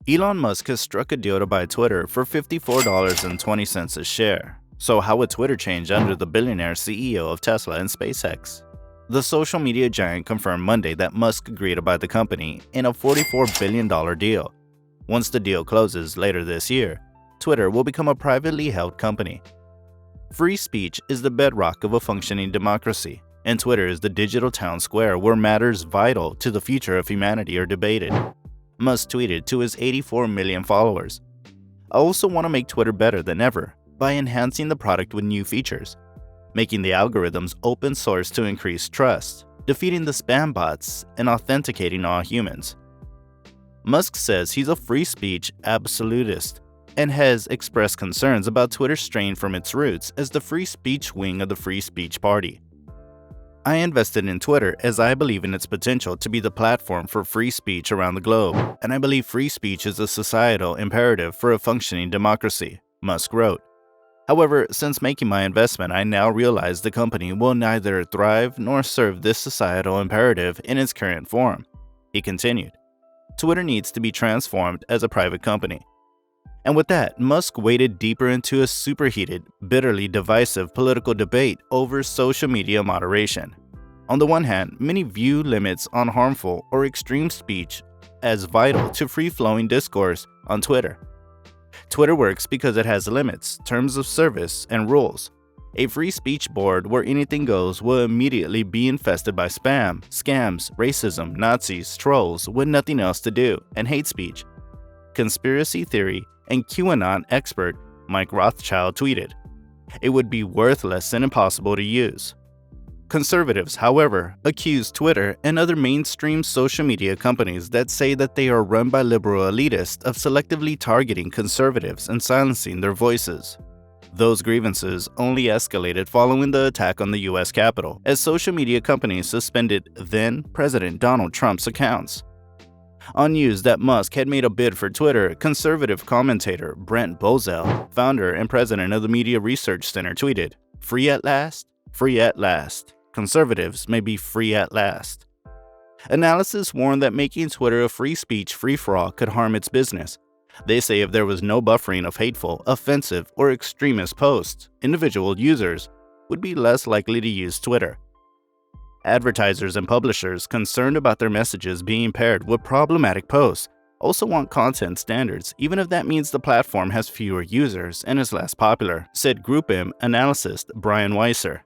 Elon Musk has struck a deal to buy Twitter for $54.20 a share. So how would Twitter change under the billionaire CEO of Tesla and SpaceX? The social media giant confirmed Monday that Musk agreed to buy the company in a $44 billion deal. Once the deal closes later this year, Twitter will become a privately held company. Free speech is the bedrock of a functioning democracy, and Twitter is the digital town square where matters vital to the future of humanity are debated. Musk tweeted to his 84 million followers, "I also want to make Twitter better than ever by enhancing the product with new features, making the algorithms open source to increase trust, defeating the spam bots, and authenticating all humans." Musk says he's a free speech absolutist and has expressed concerns about Twitter straying from its roots as the free speech wing of the Free Speech Party. "I invested in Twitter as I believe in its potential to be the platform for free speech around the globe, and I believe free speech is a societal imperative for a functioning democracy," Musk wrote. However, since making my investment, I now realize the company will neither thrive nor serve this societal imperative in its current form. He continued, "Twitter needs to be transformed as a private company." And with that, Musk waded deeper into a superheated, bitterly divisive political debate over social media moderation. On the one hand, many view limits on harmful or extreme speech as vital to free-flowing discourse on Twitter. Twitter works because it has limits, terms of service, and rules. A free speech board where anything goes will immediately be infested by spam, scams, racism, Nazis, trolls with nothing else to do, and hate speech. Conspiracy theory and QAnon expert Mike Rothschild tweeted, "It would be worthless and impossible to use." Conservatives, however, accuse Twitter and other mainstream social media companies that say that they are run by liberal elitists of selectively targeting conservatives and silencing their voices. Those grievances only escalated following the attack on the U.S. Capitol, as social media companies suspended then-President Donald Trump's accounts. On news that Musk had made a bid for Twitter, conservative commentator Brent Bozell, founder and president of the Media Research Center, tweeted, "Free at last? Free at last. Conservatives may be free at last." Analysts warned that making Twitter a free speech free-for-all could harm its business. They say if there was no buffering of hateful, offensive, or extremist posts, individual users would be less likely to use Twitter. Advertisers and publishers concerned about their messages being paired with problematic posts also want content standards, even if that means the platform has fewer users and is less popular, said Group M analyst Brian Weiser.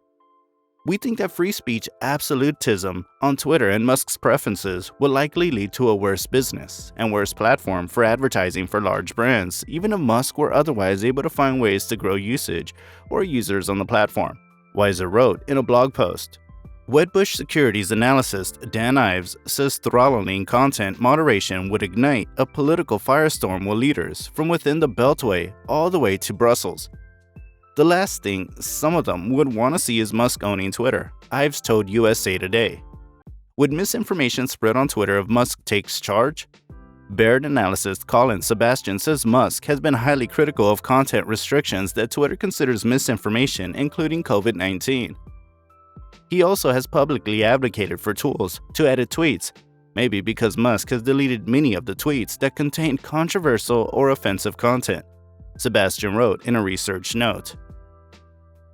"We think that free speech absolutism on Twitter and Musk's preferences will likely lead to a worse business and worse platform for advertising for large brands, even if Musk were otherwise able to find ways to grow usage or users on the platform," Weiser wrote in a blog post. Wedbush Securities analyst Dan Ives says throttling content moderation would ignite a political firestorm with leaders from within the Beltway all the way to Brussels. "The last thing some of them would want to see is Musk owning Twitter," Ives told USA Today. "Would misinformation spread on Twitter if Musk takes charge?" Baird analyst Colin Sebastian says Musk has been highly critical of content restrictions that Twitter considers misinformation, including COVID-19. He also has publicly advocated for tools to edit tweets, maybe because Musk has deleted many of the tweets that contained controversial or offensive content, Sebastian wrote in a research note.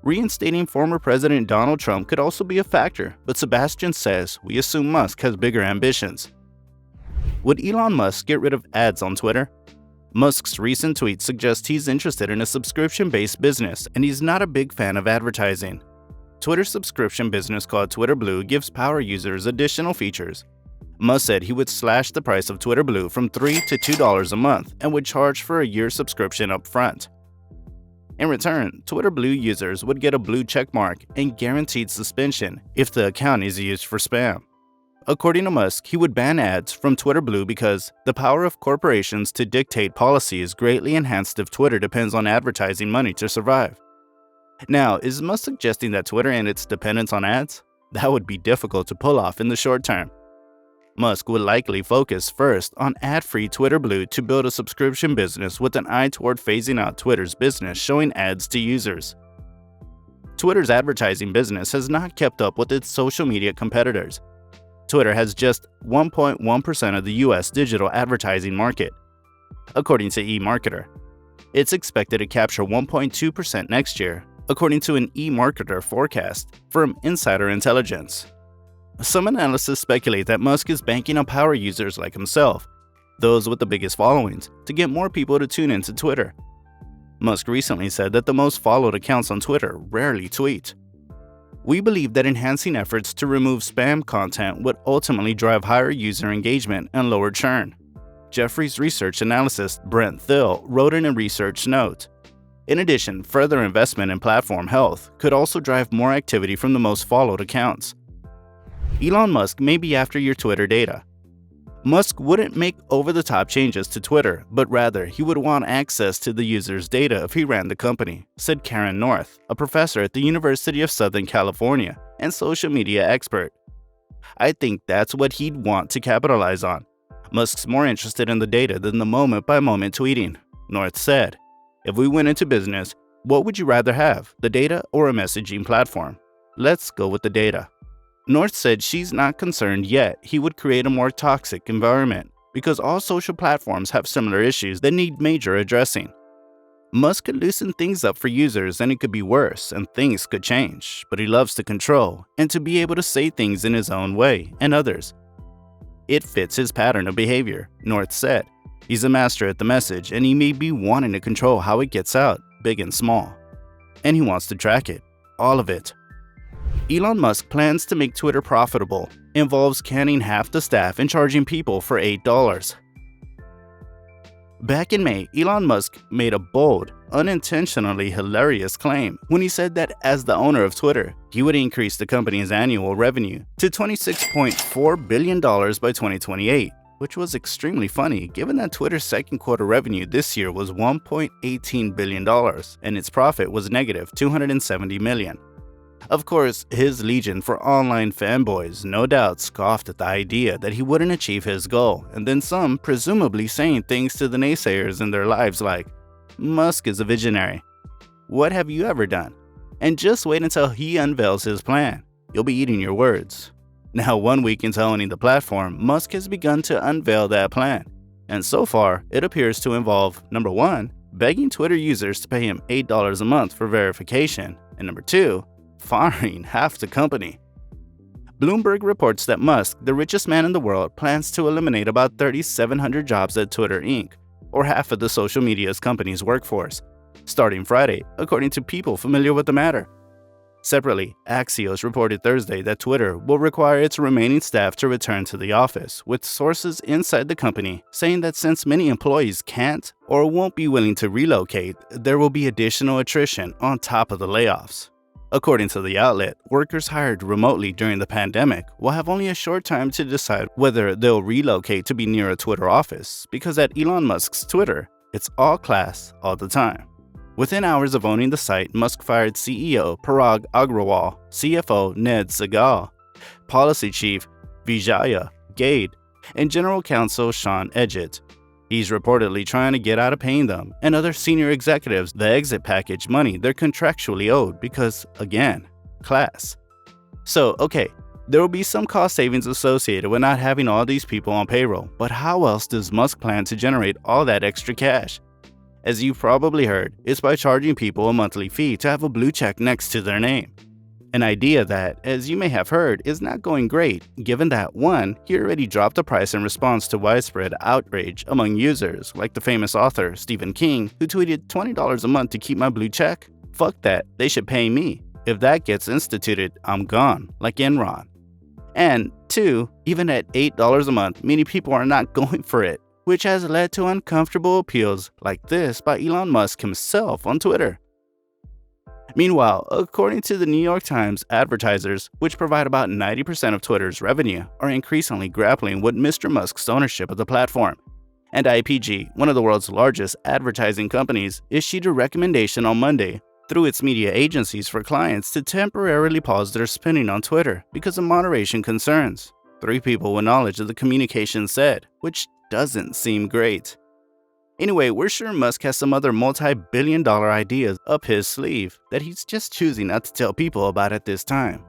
Reinstating former President Donald Trump could also be a factor, but Sebastian says we assume Musk has bigger ambitions. Would Elon Musk get rid of ads on Twitter? Musk's recent tweets suggest he's interested in a subscription-based business, and he's not a big fan of advertising. Twitter's subscription business called Twitter Blue gives power users additional features. Musk said he would slash the price of Twitter Blue from $3 to $2 a month and would charge for a year subscription up front. In return, Twitter Blue users would get a blue checkmark and guaranteed suspension if the account is used for spam. According to Musk, he would ban ads from Twitter Blue because the power of corporations to dictate policy is greatly enhanced if Twitter depends on advertising money to survive. Now, is Musk suggesting that Twitter and its dependence on ads? That would be difficult to pull off in the short term. Musk would likely focus first on ad-free Twitter Blue to build a subscription business with an eye toward phasing out Twitter's business showing ads to users. Twitter's advertising business has not kept up with its social media competitors. Twitter has just 1.1% of the US digital advertising market. according to eMarketer. It's expected to capture 1.2% next year, according to an eMarketer forecast from Insider Intelligence. Some analysts speculate that Musk is banking on power users like himself, those with the biggest followings, to get more people to tune into Twitter. Musk recently said that the most followed accounts on Twitter rarely tweet. We believe that enhancing efforts to remove spam content would ultimately drive higher user engagement and lower churn. Jefferies research analyst Brent Thill wrote in a research note. In addition, further investment in platform health could also drive more activity from the most followed accounts. Elon Musk may be after your Twitter data. Musk wouldn't make over-the-top changes to Twitter, but rather he would want access to the user's data if he ran the company, said Karen North, a professor at the University of Southern California and social media expert. I think that's what he'd want to capitalize on. Musk's more interested in the data than the moment-by-moment tweeting, North said. If we went into business, what would you rather have, the data or a messaging platform? Let's go with the data. North said she's not concerned yet he would create a more toxic environment because all social platforms have similar issues that need major addressing. Musk could loosen things up for users and it could be worse and things could change, but he loves to control and to be able to say things in his own way and others. It fits his pattern of behavior, North said. He's a master at the message and he may be wanting to control how it gets out, big and small. And he wants to track it, all of it. Elon Musk plans to make Twitter profitable, involves canning half the staff and charging people for $8. Back in May, Elon Musk made a bold, unintentionally hilarious claim when he said that as the owner of Twitter, he would increase the company's annual revenue to $26.4 billion by 2028, which was extremely funny given that Twitter's second quarter revenue this year was $1.18 billion and its profit was negative $270 million. Of course, his legion for online fanboys no doubt scoffed at the idea that he wouldn't achieve his goal, and then some presumably saying things to the naysayers in their lives like, Musk is a visionary. What have you ever done? And just wait until he unveils his plan. You'll be eating your words. Now, 1 week into owning the platform, Musk has begun to unveil that plan. And so far, it appears to involve, number 1, begging Twitter users to pay him $8 a month for verification, and number 2, firing half the company. Bloomberg reports that Musk, the richest man in the world, plans to eliminate about 3,700 jobs at Twitter Inc., or half of the social media's company's workforce, starting Friday, according to people familiar with the matter. Separately, Axios reported Thursday that Twitter will require its remaining staff to return to the office, with sources inside the company saying that since many employees can't or won't be willing to relocate, there will be additional attrition on top of the layoffs. According to the outlet, workers hired remotely during the pandemic will have only a short time to decide whether they'll relocate to be near a Twitter office, because at Elon Musk's Twitter, it's all class all the time. Within hours of owning the site, Musk fired CEO Parag Agrawal, CFO Ned Segal, Policy Chief Vijaya Gade, and General Counsel Sean Edgett. He's reportedly trying to get out of paying them and other senior executives the exit package money they're contractually owed because, again, class. So, okay, there will be some cost savings associated with not having all these people on payroll, but how else does Musk plan to generate all that extra cash? As you've probably heard, it's by charging people a monthly fee to have a blue check next to their name. An idea that, as you may have heard, is not going great, given that 1, he already dropped the price in response to widespread outrage among users, like the famous author Stephen King, who tweeted $20 a month to keep my blue check? Fuck that, they should pay me. If that gets instituted, I'm gone, like Enron. And 2, even at $8 a month, many people are not going for it, which has led to uncomfortable appeals like this by Elon Musk himself on Twitter. Meanwhile, according to the New York Times, advertisers, which provide about 90% of Twitter's revenue, are increasingly grappling with Mr. Musk's ownership of the platform. And IPG, one of the world's largest advertising companies, issued a recommendation on Monday through its media agencies for clients to temporarily pause their spending on Twitter because of moderation concerns. 3 people with knowledge of the communication said, which doesn't seem great. Anyway, we're sure Musk has some other multi-billion-dollar ideas up his sleeve that he's just choosing not to tell people about at this time.